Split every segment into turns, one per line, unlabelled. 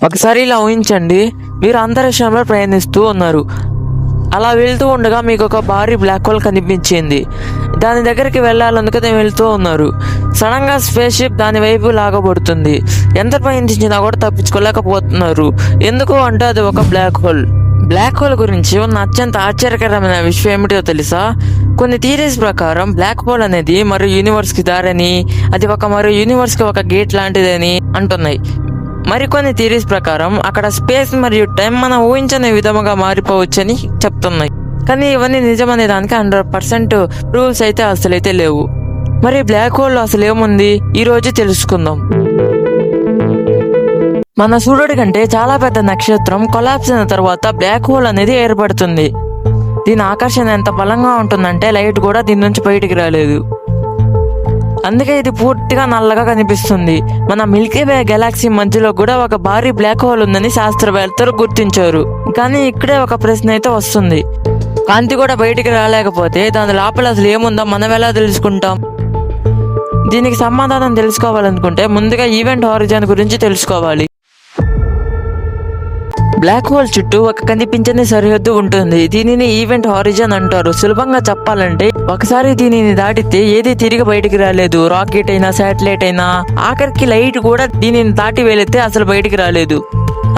ఒకసారి ఇలా ఊహించండి, మీరు అంతరిక్షంలో ప్రయాణిస్తూ ఉన్నారు. అలా వెళ్తూ ఉండగా మీకు ఒక భారీ బ్లాక్ హోల్ కనిపించింది. దాని దగ్గరికి వెళ్ళాలనుకుని వెళ్తూ ఉన్నారు. సడన్గా స్పేస్ షిప్ దాని వైపు లాగబడుతుంది. ఎంత ప్రయత్నించినా కూడా తప్పించుకోలేకపోతున్నారు. ఎందుకు అంటే అది ఒక బ్లాక్ హోల్. బ్లాక్ హోల్ గురించి ఉన్న అత్యంత ఆశ్చర్యకరమైన విషయం ఏమిటో తెలుసా? కొన్ని థియరీస్ ప్రకారం బ్లాక్ హోల్ అనేది మరో యూనివర్స్కి దారని, అది మరో యూనివర్స్కి ఒక గేట్ లాంటిదని అంటున్నాయి. మరికొన్ని థియరీస్ ప్రకారం అక్కడ స్పేస్ మరియు టైం మనం ఊహించని విధముగా మారిపోవచ్చని చెప్తున్నాయి. కానీ ఇవన్నీ నిజమనే దానికి 100% ప్రూఫ్స్ అయితే అసలైతే లేవు. మరి బ్లాక్ హోల్ అసలు ఏముంది ఈరోజు తెలుసుకుందాం. మన సూర్యుడి కంటే చాలా పెద్ద నక్షత్రం కొలాప్స్ అయిన తర్వాత బ్లాక్ హోల్ అనేది ఏర్పడుతుంది. దీని ఆకర్షణ ఎంత బలంగా ఉంటుందంటే లైట్ కూడా దీని నుంచి బయటికి రాలేదు. అందుకే ఇది పూర్తిగా నల్లగా కనిపిస్తుంది. మన మిల్కీ వే గెలాక్సీ మధ్యలో కూడా ఒక భారీ బ్లాక్ హోల్ ఉందని శాస్త్రవేత్తలు గుర్తించారు. కానీ ఇక్కడే ఒక ప్రశ్న అయితే వస్తుంది. కాంతి కూడా బయటికి రాలేకపోతే దాని లోపల అసలు ఏముందో మనం ఎలా తెలుసుకుంటాం? దీనికి సమాధానం తెలుసుకోవాలనుకుంటే ముందుగా ఈవెంట్ హారిజన్ గురించి తెలుసుకోవాలి. బ్లాక్ హోల్ చుట్టూ ఒక కనిపించని సరిహద్దు ఉంటుంది. దీనిని ఈవెంట్ హారిజన్ అంటారు. సులభంగా చెప్పాలంటే ఒకసారి దీనిని దాటితే ఏది తిరిగి బయటికి రాలేదు. రాకెట్ అయినా, శాటిలైట్ అయినా, ఆఖరికి లైట్ కూడా దీనిని దాటి వెళితే అసలు బయటికి రాలేదు.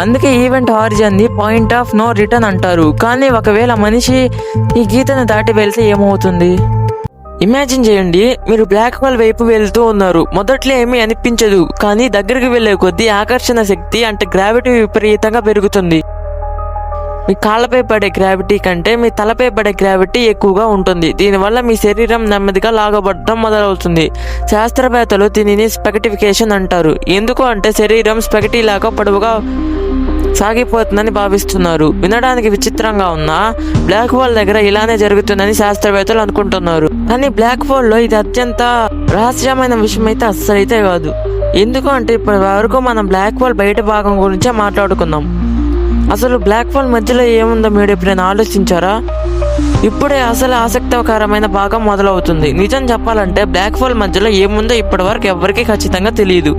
అందుకే ఈవెంట్ హారిజన్ ని పాయింట్ ఆఫ్ నో రిటర్న్ అంటారు. కానీ ఒకవేళ మనిషి ఈ గీతను దాటి వెళ్తే ఏమవుతుంది? ఇమాజిన్ చేయండి, మీరు బ్లాక్ హోల్ వైపు వెళ్తూ ఉన్నారు. మొదట్లో ఏమీ అనిపించదు, కానీ దగ్గరికి వెళ్లే కొద్దీ ఆకర్షణ శక్తి అంటే గ్రావిటీ విపరీతంగా పెరుగుతుంది. మీ కాళ్ళపై పడే గ్రావిటీ కంటే మీ తలపై పడే గ్రావిటీ ఎక్కువగా ఉంటుంది. దీనివల్ల మీ శరీరం నెమ్మదిగా లాగబడటం మొదలవుతుంది. శాస్త్రవేత్తలు దీనిని స్పెగటిఫికేషన్ అంటారు. ఎందుకు అంటే శరీరం స్పెగటీ లాగా పొడవుగా సాగిపోతుందని భావిస్తున్నారు. వినడానికి విచిత్రంగా ఉన్నా బ్లాక్ హోల్ దగ్గర ఇలానే జరుగుతుందని శాస్త్రవేత్తలు అనుకుంటున్నారు. కానీ బ్లాక్ హోల్ లో ఇది అత్యంత రహస్యమైన విషయం అయితే అస్సలైతే కాదు. ఎందుకు అంటే ఇప్పటి వరకు మనం బ్లాక్ హోల్ బయట భాగం గురించే మాట్లాడుకున్నాం. అసలు బ్లాక్ హోల్ మధ్యలో ఏముందో మీరు ఎప్పుడైనా ఆలోచించారా? ఇప్పుడే అసలు ఆసక్తికరమైన భాగం మొదలవుతుంది. నిజం చెప్పాలంటే బ్లాక్ హోల్ మధ్యలో ఏముందో ఇప్పటి వరకు ఎవరికీ ఖచ్చితంగా తెలియదు.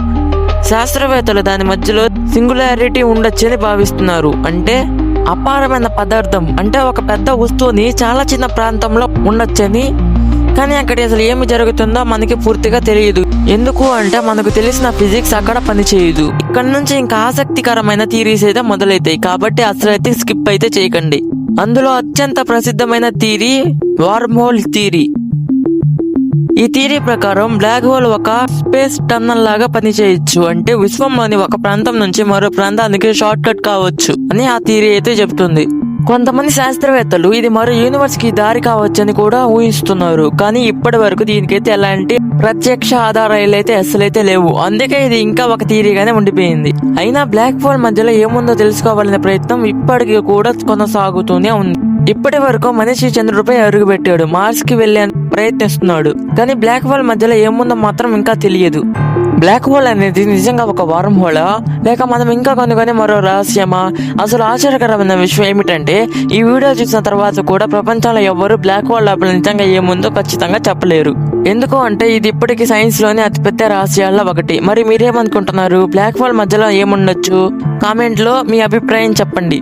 శాస్త్రవేత్తలు దాని మధ్యలో సింగులారిటీ ఉండొచ్చని భావిస్తున్నారు. అంటే అపారమైన పదార్థం, అంటే ఒక పెద్ద వస్తువుని చాలా చిన్న ప్రాంతంలో ఉండొచ్చని. కానీ అక్కడ అసలు ఏమి జరుగుతుందో మనకి పూర్తిగా తెలియదు. ఎందుకు అంటే మనకు తెలిసిన ఫిజిక్స్ అక్కడ పనిచేయదు. ఇక్కడ నుంచి ఇంకా ఆసక్తికరమైన థియరీస్ అయితే మొదలైతాయి. కాబట్టి అసలు అయితే స్కిప్ అయితే చేయకండి. అందులో అత్యంత ప్రసిద్ధమైన థియరీ వార్మ్ హోల్ థియరీ. ఈ థియరీ ప్రకారం బ్లాక్ హోల్ ఒక స్పేస్ టన్నల్ లాగా పనిచేయచ్చు. అంటే విశ్వంలోని ఒక ప్రాంతం నుంచి మరో ప్రాంతానికి షార్ట్ కట్ కావచ్చు అని ఆ థియరీ అయితే చెప్తుంది. కొంతమంది శాస్త్రవేత్తలు ఇది మరో యూనివర్స్ కి దారి కావచ్చని కూడా ఊహిస్తున్నారు. కానీ ఇప్పటి వరకు దీనికైతే ఎలాంటి ప్రత్యక్ష ఆధారాలు అయితే అసలైతే లేవు. అందుకే ఇది ఇంకా ఒక థియరీగానే ఉండిపోయింది. అయినా బ్లాక్ హోల్ మధ్యలో ఏముందో తెలుసుకోవాలనే ప్రయత్నం ఇప్పటికీ కూడా కొనసాగుతూనే ఉంది. ఇప్పటి వరకు మనిషి చంద్రుడిపై అడుగుపెట్టాడు, మార్స్ కి వెళ్లే ప్రయత్నిస్తున్నాడు. కానీ బ్లాక్ హోల్ మధ్యలో ఏముందో మాత్రం ఇంకా తెలియదు. బ్లాక్ హోల్ అనేది నిజంగా ఒక వార్మ్ హోలా, లేక మనం ఇంకా కనుగొనే మరో రహస్యమా? అసలు ఆశ్చర్యకరమైన విషయం ఏమిటంటే ఈ వీడియో చూసిన తర్వాత కూడా ప్రపంచంలో ఎవరు బ్లాక్ హోల్ లోపల నిజంగా ఏముందో ఖచ్చితంగా చెప్పలేరు. ఎందుకు అంటే ఇది ఇప్పటికీ సైన్స్ లోని అతిపెద్ద రహస్యాల్లో ఒకటి. మరి మీరేమనుకుంటున్నారు? బ్లాక్ హోల్ మధ్యలో ఏముండొచ్చు? కామెంట్ లో మీ అభిప్రాయం చెప్పండి.